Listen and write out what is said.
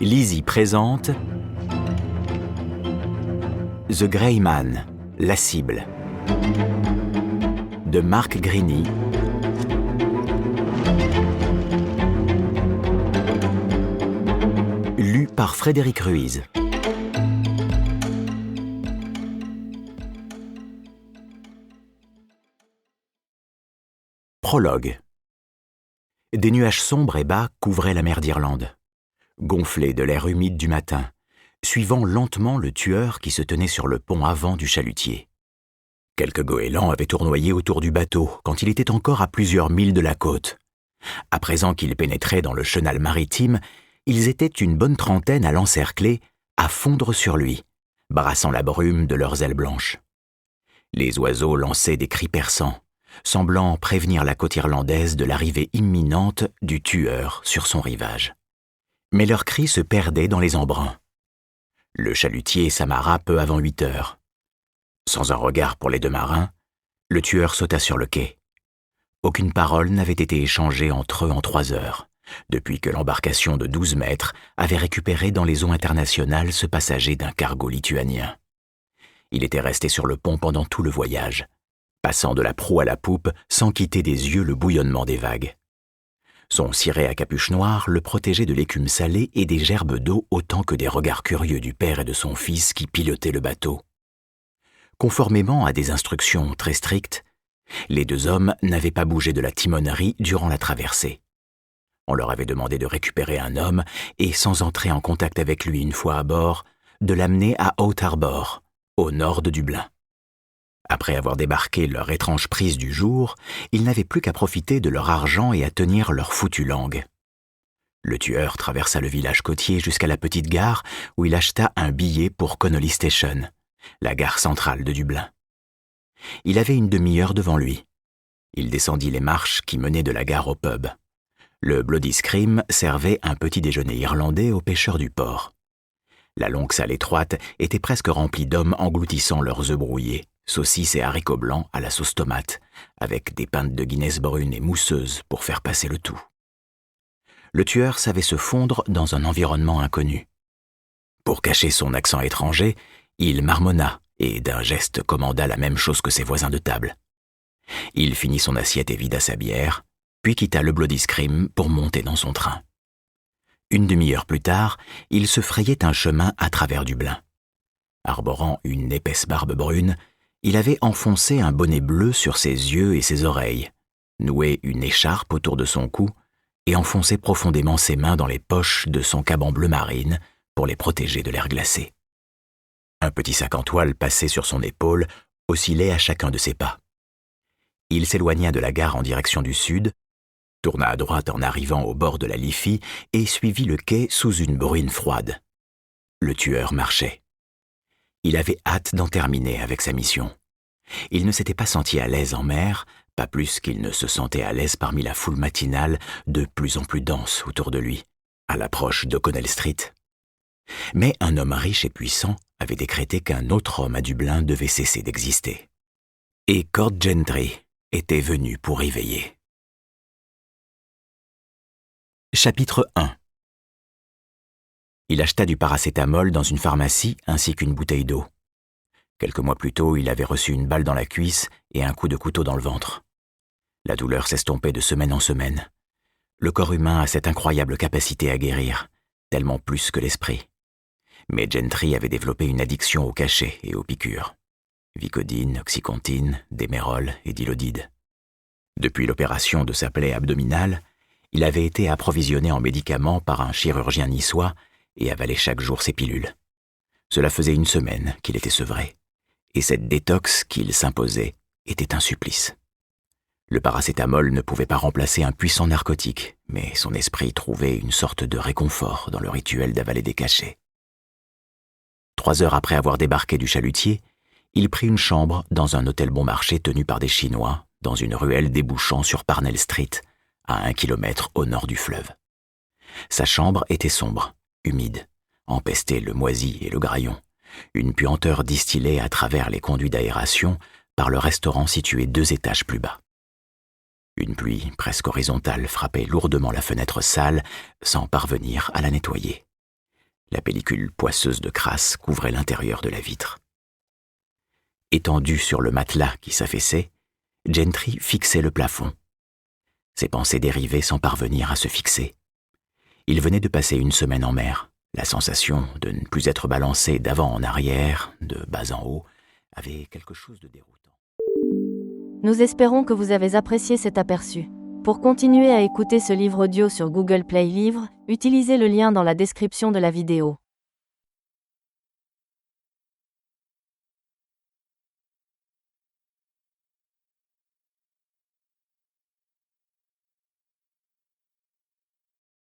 Lizzie présente The Grey Man, la cible, de Mark Greaney, lu par Frédéric Ruiz. Prologue. Des nuages sombres et bas couvraient la mer d'Irlande, gonflés de l'air humide du matin, suivant lentement le tueur qui se tenait sur le pont avant du chalutier. Quelques goélands avaient tournoyé autour du bateau quand il était encore à plusieurs milles de la côte. À présent qu'il pénétrait dans le chenal maritime, ils étaient une bonne trentaine à l'encercler, à fondre sur lui, brassant la brume de leurs ailes blanches. Les oiseaux lançaient des cris perçants, semblant prévenir la côte irlandaise de l'arrivée imminente du tueur sur son rivage. Mais leurs cris se perdaient dans les embruns. Le chalutier s'amarra peu avant 8 heures. Sans un regard pour les deux marins, le tueur sauta sur le quai. Aucune parole n'avait été échangée entre eux en 3 heures, depuis que l'embarcation de 12 mètres avait récupéré dans les eaux internationales ce passager d'un cargo lituanien. Il était resté sur le pont pendant tout le voyage, passant de la proue à la poupe sans quitter des yeux le bouillonnement des vagues. Son ciré à capuche noire le protégeait de l'écume salée et des gerbes d'eau autant que des regards curieux du père et de son fils qui pilotaient le bateau. Conformément à des instructions très strictes, les 2 hommes n'avaient pas bougé de la timonerie durant la traversée. On leur avait demandé de récupérer un homme et, sans entrer en contact avec lui une fois à bord, de l'amener à Out Harbor, au nord de Dublin. Après avoir débarqué leur étrange prise du jour, ils n'avaient plus qu'à profiter de leur argent et à tenir leur foutue langue. Le tueur traversa le village côtier jusqu'à la petite gare où il acheta un billet pour Connolly Station, la gare centrale de Dublin. Il avait une demi-heure devant lui. Il descendit les marches qui menaient de la gare au pub. Le Bloody Scream servait un petit déjeuner irlandais aux pêcheurs du port. La longue salle étroite était presque remplie d'hommes engloutissant leurs œufs brouillés, saucisses et haricots blancs à la sauce tomate, avec des pintes de Guinness brunes et mousseuses pour faire passer le tout. Le tueur savait se fondre dans un environnement inconnu. Pour cacher son accent étranger, il marmonna et d'un geste commanda la même chose que ses voisins de table. Il finit son assiette et vida sa bière, puis quitta le Bloody Scream pour monter dans son train. Une demi-heure plus tard, il se frayait un chemin à travers Dublin. Arborant une épaisse barbe brune, il avait enfoncé un bonnet bleu sur ses yeux et ses oreilles, noué une écharpe autour de son cou et enfoncé profondément ses mains dans les poches de son caban bleu marine pour les protéger de l'air glacé. Un petit sac en toile passé sur son épaule oscillait à chacun de ses pas. Il s'éloigna de la gare en direction du sud, tourna à droite en arrivant au bord de la Liffey et suivit le quai sous une bruine froide. Le tueur marchait. Il avait hâte d'en terminer avec sa mission. Il ne s'était pas senti à l'aise en mer, pas plus qu'il ne se sentait à l'aise parmi la foule matinale de plus en plus dense autour de lui, à l'approche d'O'Connell Street. Mais un homme riche et puissant avait décrété qu'un autre homme à Dublin devait cesser d'exister. Et Cord Gentry était venu pour y veiller. Chapitre 1. Il acheta du paracétamol dans une pharmacie ainsi qu'une bouteille d'eau. Quelques mois plus tôt, il avait reçu une balle dans la cuisse et un coup de couteau dans le ventre. La douleur s'estompait de semaine en semaine. Le corps humain a cette incroyable capacité à guérir, tellement plus que l'esprit. Mais Gentry avait développé une addiction aux cachets et aux piqûres. Vicodine, oxycontine, Démérol et Dilodide. Depuis l'opération de sa plaie abdominale, il avait été approvisionné en médicaments par un chirurgien niçois et avalait chaque jour ses pilules. Cela faisait 1 semaine qu'il était sevré, et cette détox qu'il s'imposait était un supplice. Le paracétamol ne pouvait pas remplacer un puissant narcotique, mais son esprit trouvait une sorte de réconfort dans le rituel d'avaler des cachets. 3 heures après avoir débarqué du chalutier, il prit une chambre dans un hôtel bon marché tenu par des Chinois, dans une ruelle débouchant sur Parnell Street, à 1 kilomètre au nord du fleuve. Sa chambre était sombre, humide, empestait le moisi et le graillon. Une puanteur distillait à travers les conduits d'aération par le restaurant situé 2 étages plus bas. Une pluie presque horizontale frappait lourdement la fenêtre sale sans parvenir à la nettoyer. La pellicule poisseuse de crasse couvrait l'intérieur de la vitre. Étendu sur le matelas qui s'affaissait, Gentry fixait le plafond. Ses pensées dérivaient sans parvenir à se fixer. Il venait de passer une semaine en mer. La sensation de ne plus être balancé d'avant en arrière, de bas en haut, avait quelque chose de déroutant. Nous espérons que vous avez apprécié cet aperçu. Pour continuer à écouter ce livre audio sur Google Play Livres, utilisez le lien dans la description de la vidéo.